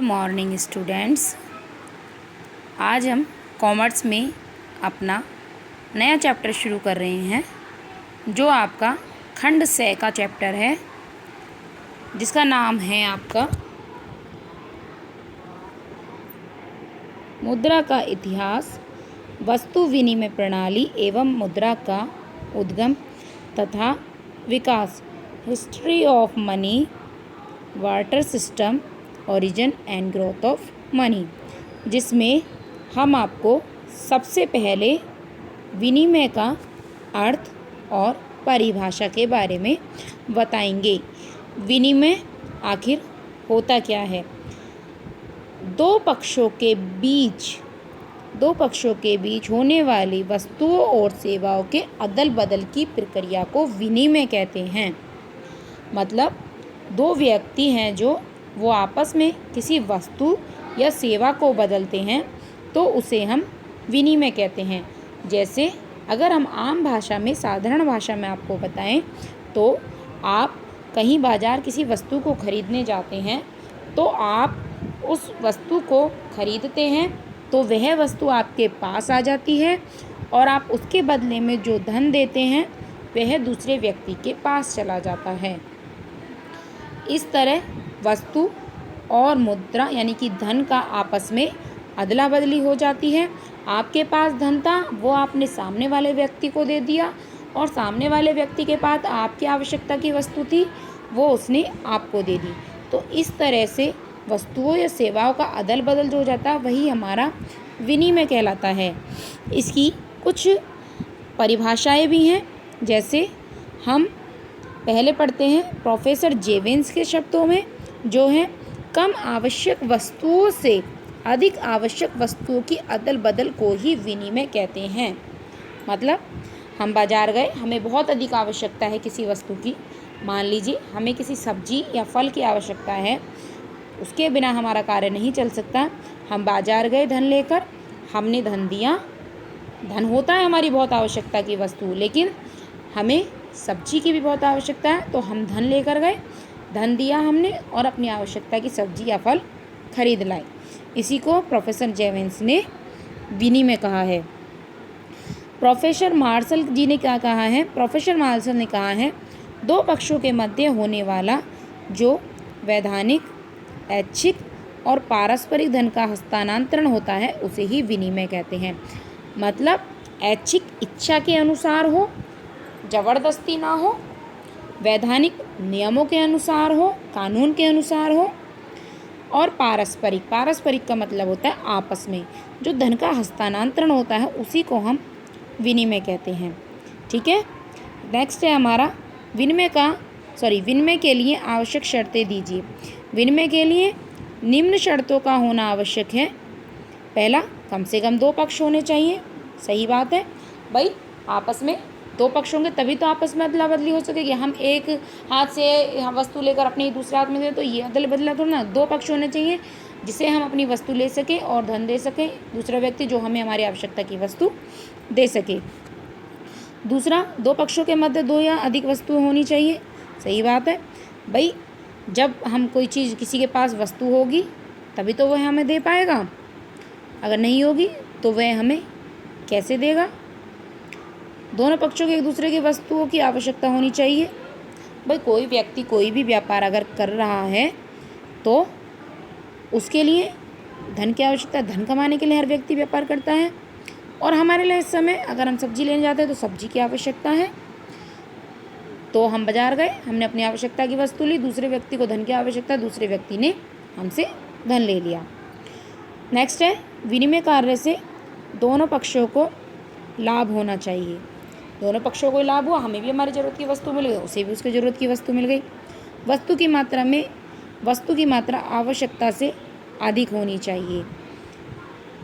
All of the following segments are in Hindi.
Morning students. आज हम कॉमर्स में अपना नया चैप्टर शुरू कर रहे हैं, जो आपका खंड 6 का चैप्टर है, जिसका नाम है आपका मुद्रा का इतिहास, वस्तु विनिमय प्रणाली एवं मुद्रा का उद्गम तथा विकास, history of money, barter system, origin and growth of money, जिसमें हम आपको सबसे पहले विनिमय का अर्थ और परिभाषा के बारे में बताएंगे। विनिमय आखिर होता क्या है? दो पक्षों के बीच होने वाली वस्तुओं और सेवाओं के अदल बदल की प्रक्रिया को विनिमय कहते हैं। मतलब दो व्यक्ति हैं जो वो आपस में किसी वस्तु या सेवा को बदलते हैं, तो उसे हम विनिमय कहते हैं। जैसे अगर हम आम भाषा में, साधारण भाषा में आपको बताएं, तो आप कहीं बाज़ार किसी वस्तु को खरीदने जाते हैं, तो आप उस वस्तु को खरीदते हैं, तो वह वस्तु आपके पास आ जाती है और आप उसके बदले में जो धन देते हैं वह दूसरे व्यक्ति के पास चला जाता है। इस तरह वस्तु और मुद्रा यानी कि धन का आपस में अदला बदली हो जाती है। आपके पास धन था, वो आपने सामने वाले व्यक्ति को दे दिया, और सामने वाले व्यक्ति के पास आपकी आवश्यकता की वस्तु थी, वो उसने आपको दे दी। तो इस तरह से वस्तुओं या सेवाओं का अदल बदल जो हो जाता है, वही हमारा विनिमय कहलाता है। इसकी कुछ परिभाषाएं भी हैं, जैसे हम पहले पढ़ते हैं प्रोफेसर जेवेंस के शब्दों में, जो है कम आवश्यक वस्तुओं से अधिक आवश्यक वस्तुओं की अदल बदल को ही विनिमय कहते हैं। मतलब हम बाज़ार गए, हमें बहुत अधिक आवश्यकता है किसी वस्तु की। मान लीजिए हमें किसी सब्जी या फल की आवश्यकता है, उसके बिना हमारा कार्य नहीं चल सकता। हम बाज़ार गए धन लेकर, हमने धन दिया। धन होता है हमारी बहुत आवश्यकता की वस्तु, लेकिन हमें सब्जी की भी बहुत आवश्यकता है, तो हम धन लेकर गए, धन दिया हमने और अपनी आवश्यकता की सब्जी या फल खरीद लाए। इसी को प्रोफेसर जेवेंस ने विनिमय कहा है। प्रोफेसर मार्शल जी ने क्या कहा है? प्रोफेसर मार्शल ने कहा है, दो पक्षों के मध्य होने वाला जो वैधानिक, ऐच्छिक और पारस्परिक धन का हस्तांतरण होता है, उसे ही विनिमय कहते हैं। मतलब ऐच्छिक इच्छा के अनुसार हो, ज़बरदस्ती ना हो, वैधानिक नियमों के अनुसार हो, कानून के अनुसार हो, और पारस्परिक का मतलब होता है आपस में जो धन का हस्तांतरण होता है, उसी को हम विनिमय कहते हैं। ठीक है। नेक्स्ट है हमारा विनिमय के लिए आवश्यक शर्तें दीजिए। विनिमय के लिए निम्न शर्तों का होना आवश्यक है। पहला, कम से कम दो पक्ष होने चाहिए। सही बात है भाई, आपस में दो पक्ष होंगे तभी तो आपस में अदला बदली हो सकेगी। हम एक हाथ से वस्तु लेकर अपने दूसरे हाथ में दे, तो ये अदला बदला थोड़ा ना। दो पक्ष होने चाहिए जिसे हम अपनी वस्तु ले सकें और धन दे सकें, दूसरा व्यक्ति जो हमें हमारी आवश्यकता की वस्तु दे सके। दूसरा, दो पक्षों के मध्य दो या अधिक वस्तुएं होनी चाहिए। सही बात है भाई, जब हम कोई चीज़, किसी के पास वस्तु होगी तभी तो वह हमें दे पाएगा, अगर नहीं होगी तो वह हमें कैसे देगा? दोनों पक्षों के एक दूसरे की वस्तुओं की आवश्यकता होनी चाहिए। भाई कोई व्यक्ति कोई भी व्यापार अगर कर रहा है, तो उसके लिए धन की आवश्यकता है। धन कमाने के लिए हर व्यक्ति व्यापार करता है, और हमारे लिए इस समय अगर हम सब्जी लेने जाते हैं तो सब्जी की आवश्यकता है। तो हम बाज़ार गए, हमने अपनी आवश्यकता की वस्तु ली, दूसरे व्यक्ति को धन की आवश्यकता, दूसरे व्यक्ति ने हमसे धन ले लिया। नेक्स्ट है, विनिमय कार्य से दोनों पक्षों को लाभ होना चाहिए। दोनों पक्षों को लाभ हुआ, हमें भी हमारी ज़रूरत की वस्तु मिल गई, उसे भी उसकी ज़रूरत की वस्तु मिल गई। वस्तु की मात्रा आवश्यकता से अधिक होनी चाहिए।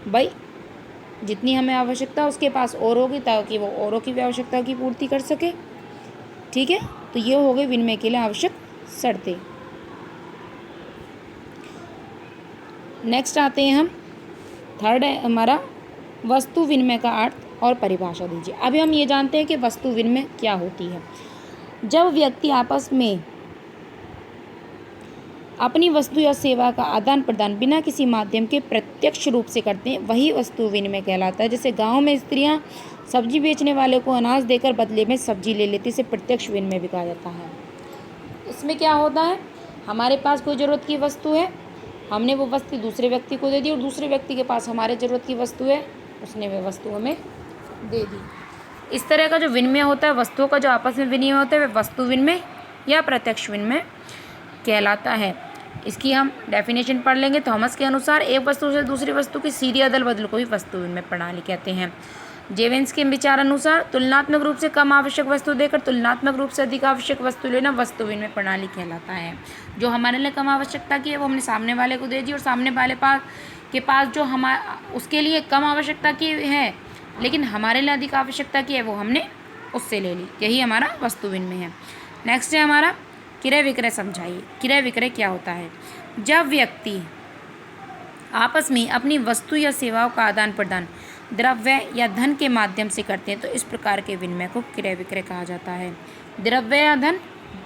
भाई जितनी हमें आवश्यकता उसके पास और होगी, ताकि वो औरों की भी आवश्यकता की पूर्ति कर सके। ठीक है, तो ये हो गई विनिमय के लिए आवश्यक शर्तें। नेक्स्ट आते हैं हम, थर्ड है हमारा वस्तु विनिमय का अर्थ और परिभाषा दीजिए। अभी हम ये जानते हैं कि वस्तु विनिमय क्या होती है। जब व्यक्ति आपस में अपनी वस्तु या सेवा का आदान प्रदान बिना किसी माध्यम के प्रत्यक्ष रूप से करते हैं वही वस्तु विनिमय कहलाता है। जैसे गांव में स्त्रियां सब्जी बेचने वाले को अनाज देकर बदले में सब्जी ले लेती, इसे प्रत्यक्ष विनिमय भी कहा जाता है। इसमें क्या होता है, हमारे पास कोई ज़रूरत की वस्तु है, हमने वो वस्तु दूसरे व्यक्ति को दे दी, और दूसरे व्यक्ति के पास हमारे ज़रूरत की वस्तु है, उसने वह वस्तु हमें दे दी। इस तरह का जो विनिमय होता है, वस्तुओं का जो आपस में विनिमय होता है, वह वस्तु विनिमय या प्रत्यक्ष विनिमय कहलाता है। इसकी हम डेफिनेशन पढ़ लेंगे। थॉमस के अनुसार एक वस्तु से दूसरी वस्तु की सीधी अदल बदल को ही वस्तु विनिमय प्रणाली कहते हैं। जेवेंस के विचार अनुसार तुलनात्मक रूप से कम आवश्यक वस्तु देकर तुलनात्मक रूप से अधिक आवश्यक वस्तु लेना वस्तु विनिमय प्रणाली कहलाता है। जो हमारे लिए कम आवश्यकता की है वो हमने सामने वाले को दे दी, और सामने वाले के पास जो उसके लिए कम आवश्यकता की है लेकिन हमारे लिए अधिक आवश्यकता की है वो हमने उससे ले ली, यही हमारा वस्तु विनिमय है। नेक्स्ट है हमारा क्रय विक्रय। समझाइए क्रय विक्रय क्या होता है। जब व्यक्ति आपस में अपनी वस्तु या सेवाओं का आदान प्रदान द्रव्य या धन के माध्यम से करते हैं तो इस प्रकार के विनिमय को क्रय विक्रय कहा जाता है। द्रव्य या धन,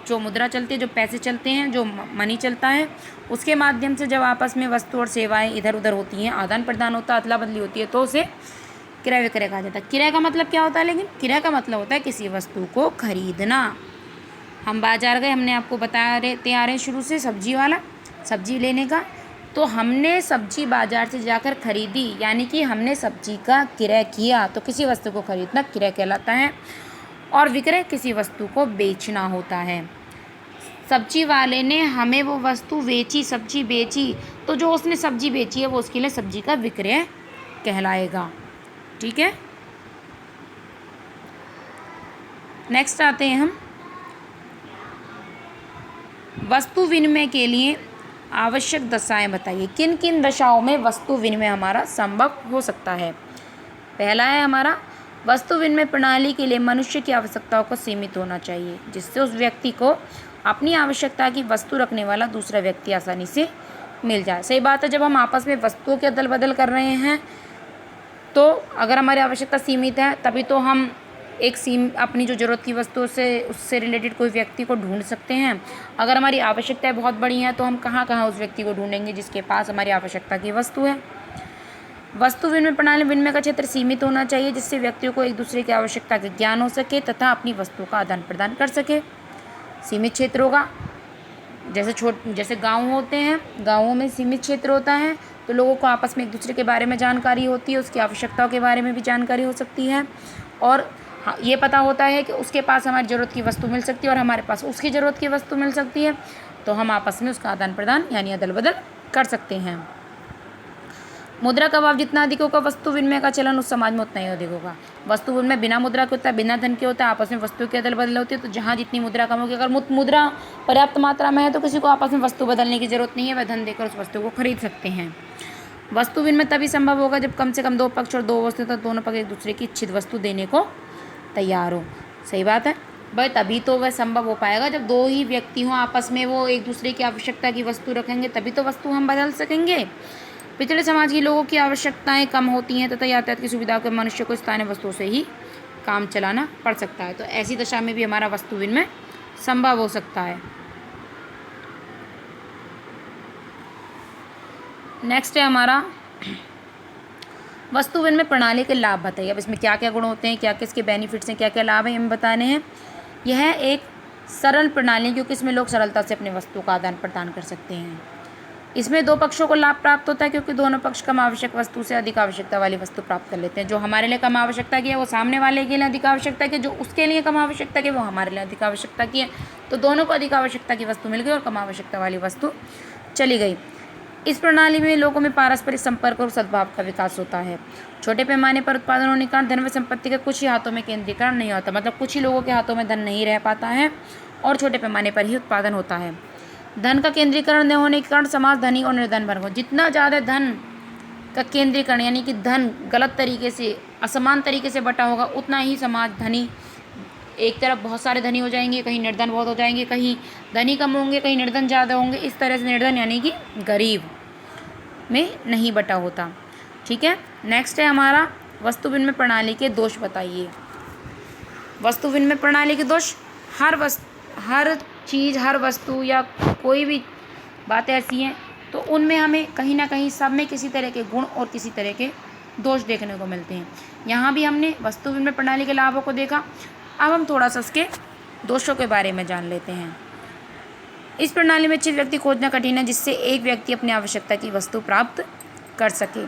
जो मुद्रा चलती है, जो पैसे चलते हैं, जो मनी चलता है, उसके माध्यम से जब आपस में वस्तु और सेवाएं इधर उधर होती हैं, आदान प्रदान होता है, अदला बदली होती है, तो उसे क्रय विक्रय कहा जाता है। क्रय का मतलब क्या होता है, लेकिन क्रय का मतलब होता है किसी वस्तु को खरीदना। हम बाजार गए, हमने आपको बता रहे आ रहे शुरू से सब्जी वाला, सब्जी लेने का, तो हमने सब्जी बाजार से जाकर खरीदी, यानी कि हमने सब्जी का क्रय किया, तो किसी वस्तु को खरीदना क्रय कहलाता है। और विक्रय किसी वस्तु को बेचना होता है। सब्जी वाले ने हमें वो वस्तु बेची, सब्जी बेची, तो जो उसने सब्जी बेची है वो उसके लिए सब्जी का विक्रय कहलाएगा। ठीक है, नेक्स्ट आते हैं हम वस्तु विनिमय के लिए आवश्यक दशाएं बताइए। किन किन दशाओं में वस्तु विनिमय हमारा संभव हो सकता है। पहला है हमारा वस्तु विनिमय प्रणाली के लिए मनुष्य की आवश्यकताओं को सीमित होना चाहिए, जिससे उस व्यक्ति को अपनी आवश्यकता की वस्तु रखने वाला दूसरा व्यक्ति आसानी से मिल जाए। सही बात है, जब हम आपस में वस्तुओं के अदल बदल कर रहे हैं तो अगर हमारी आवश्यकता सीमित है तभी तो हम अपनी जो ज़रूरत की वस्तु से उससे रिलेटेड कोई व्यक्ति को ढूंढ सकते हैं। अगर हमारी आवश्यकताएं बहुत बड़ी हैं तो हम कहाँ कहाँ उस व्यक्ति को ढूंढेंगे जिसके पास हमारी आवश्यकता की वस्तु है। वस्तु विनिमय प्रणाली विनिमय का क्षेत्र सीमित होना चाहिए, जिससे व्यक्तियों को एक दूसरे की आवश्यकता का ज्ञान हो सके तथा अपनी वस्तु का आदान प्रदान कर सके। सीमित क्षेत्र होगा, जैसे गाँव होते हैं, गाँवों में सीमित क्षेत्र होता है तो लोगों को आपस में एक दूसरे के बारे में जानकारी होती है, उसकी आवश्यकताओं के बारे में भी जानकारी हो सकती है, और ये पता होता है कि उसके पास हमारी ज़रूरत की वस्तु मिल सकती है और हमारे पास उसकी ज़रूरत की वस्तु मिल सकती है, तो हम आपस में उसका आदान प्रदान यानी अदल बदल कर सकते हैं। मुद्रा का भाव जितना अधिक होगा वस्तु विनिमय का चलन उस समाज में उतना ही अधिक होगा। वस्तु विनिमय बिना मुद्रा के होता है, बिना धन के होता है, आपस में वस्तु की अदल बदल होती है। तो जहाँ जितनी मुद्रा कम होगी, अगर मुद्रा पर्याप्त मात्रा में है तो किसी को आपस में वस्तु बदलने की जरूरत नहीं है, वह धन देकर उस वस्तु को खरीद सकते हैं। वस्तु विनिमय तभी संभव होगा जब कम से कम दो पक्ष और दो वस्तु तक दोनों पक्ष एक दूसरे की इच्छित वस्तु देने को तैयार हो। सही बात है भाई, तभी तो वह संभव हो पाएगा जब दो ही व्यक्ति हों आपस में, वो एक दूसरे की आवश्यकता की वस्तु रखेंगे, तभी तो वस्तु हम बदल सकेंगे। पिछड़े समाज के लोगों की आवश्यकताएं कम होती हैं तथा यातायात की सुविधा के मनुष्य को स्थानीय वस्तुओं से ही काम चलाना पड़ सकता है, तो ऐसी दशा में भी हमारा वस्तु विनिमय संभव हो सकता है। नेक्स्ट है हमारा वस्तु विनिमय प्रणाली के लाभ बताइए। अब इसमें क्या क्या गुण होते हैं, क्या किसके बेनिफिट्स हैं, क्या क्या लाभ हैं, हमें बताने हैं। यह एक सरल प्रणाली है क्योंकि इसमें लोग सरलता से अपने वस्तु का आदान प्रदान कर सकते हैं। इसमें दो पक्षों को लाभ प्राप्त होता है क्योंकि दोनों पक्ष कम आवश्यक वस्तु से अधिक आवश्यकता वाली वस्तु प्राप्त कर लेते हैं। जो हमारे लिए कम आवश्यकता की है वो सामने वाले के लिए अधिक आवश्यकता की है, जो उसके लिए कम आवश्यकता की है वो हमारे लिए अधिक आवश्यकता की है, तो दोनों को अधिक आवश्यकता की वस्तु मिल गई और कम आवश्यकता वाली वस्तु चली गई। इस प्रणाली में लोगों में पारस्परिक संपर्क और सद्भाव का विकास होता है। छोटे पैमाने पर उत्पादन होने के कारण धन व संपत्ति का कुछ ही हाथों में केंद्रीकरण नहीं होता, मतलब कुछ ही लोगों के हाथों में धन नहीं रह पाता है और छोटे पैमाने पर ही उत्पादन होता है। धन का केंद्रीकरण न होने के कारण समाज धनी और निर्धन वर्ग हो। जितना ज़्यादा धन का केंद्रीकरण यानी कि धन गलत तरीके से असमान तरीके से बटा होगा, उतना ही समाज धनी, एक तरफ बहुत सारे धनी हो जाएंगे, कहीं निर्धन बहुत हो जाएंगे, कहीं धनी कम होंगे, कहीं निर्धन ज़्यादा होंगे। इस तरह से निर्धन यानी कि गरीब में नहीं बटा होता। ठीक है, नेक्स्ट है हमारा वस्तु विनिमय प्रणाली के दोष बताइए। वस्तु विनिमय प्रणाली के दोष, हर चीज़, हर वस्तु या कोई भी बातें ऐसी हैं, तो उनमें हमें कहीं ना कहीं सब में किसी तरह के गुण और किसी तरह के दोष देखने को मिलते हैं। यहाँ भी हमने वस्तु विनिमय प्रणाली के लाभों को देखा। अब हम थोड़ा सा उसके दोषों के बारे में जान लेते हैं। इस प्रणाली में चित व्यक्ति खोजना कठिन है जिससे एक व्यक्ति अपनी आवश्यकता की वस्तु प्राप्त कर सके।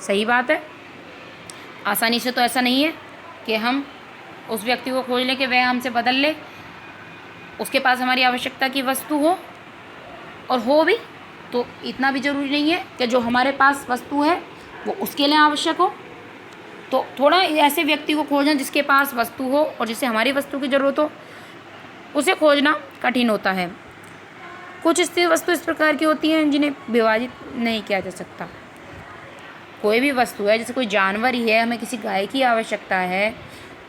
सही बात है, आसानी से तो ऐसा नहीं है कि हम उस व्यक्ति को खोज लें कि वह हमसे बदल ले, उसके पास हमारी आवश्यकता की वस्तु हो, और हो भी तो इतना भी ज़रूरी नहीं है कि जो हमारे पास वस्तु है वो उसके लिए आवश्यक हो। तो थोड़ा ऐसे व्यक्ति को खोजना जिसके पास वस्तु हो और जिसे हमारी वस्तु की ज़रूरत हो, उसे खोजना कठिन होता है। कुछ स्थिर वस्तु इस प्रकार की होती हैं जिन्हें विभाजित नहीं किया जा सकता। कोई भी वस्तु है, जैसे कोई जानवर ही है, हमें किसी गाय की आवश्यकता है,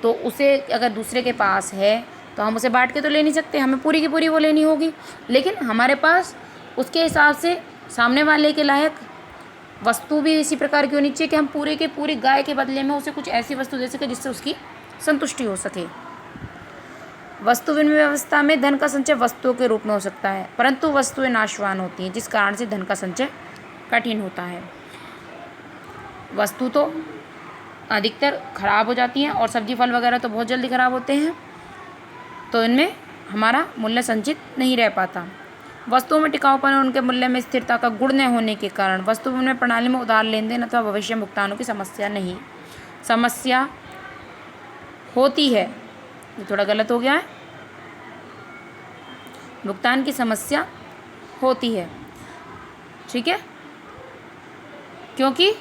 तो उसे अगर दूसरे के पास है तो हम उसे बांट के तो ले नहीं सकते, हमें पूरी की पूरी वो लेनी होगी। लेकिन हमारे पास उसके हिसाब से सामने वाले के लायक वस्तु भी इसी प्रकार की होनी चाहिए कि हम पूरे के पूरी गाय के बदले में उसे कुछ ऐसी वस्तु दे सके जिससे उसकी संतुष्टि हो सके। वस्तु विनिमय व्यवस्था में धन का संचय वस्तुओं के रूप में हो सकता है, परंतु वस्तुएं नाशवान होती हैं, जिस कारण से धन का संचय कठिन होता है। वस्तु तो अधिकतर खराब हो जाती हैं और सब्जी फल वगैरह तो बहुत जल्दी खराब होते हैं, तो इनमें हमारा मूल्य संचित नहीं रह पाता। वस्तुओं में टिकाऊपन और उनके मूल्य में स्थिरता का गुण न होने के कारण वस्तु विनिमय प्रणाली में उधार लेन देन अथवा भविष्य भुगतानों की समस्या होती है। ये थोड़ा गलत हो गया है, भुगतान की समस्या होती है, ठीक है। क्योंकि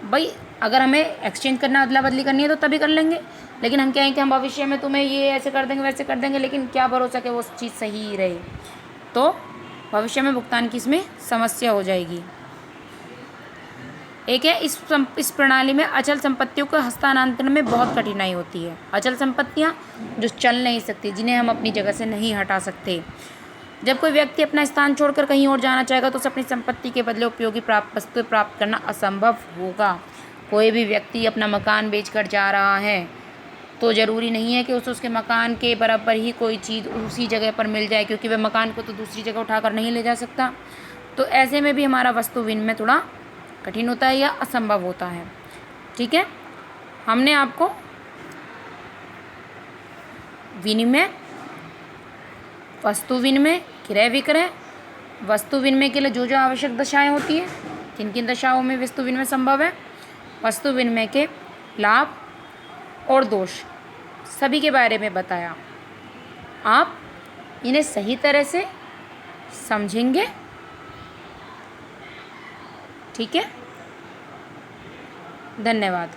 भाई अगर हमें एक्सचेंज करना, अदला बदली करनी है तो तभी कर लेंगे, लेकिन हम कहें कि हम भविष्य में तुम्हें ये ऐसे कर देंगे वैसे कर देंगे, लेकिन क्या भरोसा कि वो चीज़ सही ही रहे, तो भविष्य में भुगतान की इसमें समस्या हो जाएगी। एक है इस प्रणाली में अचल संपत्तियों के हस्तांतरण में बहुत कठिनाई होती है। अचल संपत्तियां जो चल नहीं सकती, जिन्हें हम अपनी जगह से नहीं हटा सकते। जब कोई व्यक्ति अपना स्थान छोड़कर कहीं और जाना चाहेगा तो उसे अपनी संपत्ति के बदले उपयोगी वस्तुएं प्राप्त करना असंभव होगा। कोई भी व्यक्ति अपना मकान बेचकर जा रहा है तो ज़रूरी नहीं है कि उसे उसके मकान के बराबर ही कोई चीज़ उसी जगह पर मिल जाए, क्योंकि वह मकान को तो दूसरी जगह उठाकर नहीं ले जा सकता। तो ऐसे में भी हमारा वस्तु विनिमय थोड़ा कठिन होता है या असंभव होता है, ठीक है। हमने आपको विनिमय, वस्तु विनिमय, क्रय विक्रय, वस्तु विनिमय के लिए जो जो आवश्यक दशाएं होती हैं, किन किन दशाओं में वस्तु विनिमय संभव है, वस्तु विनिमय के लाभ और दोष सभी के बारे में बताया। आप इन्हें सही तरह से समझेंगे, ठीक है। धन्यवाद।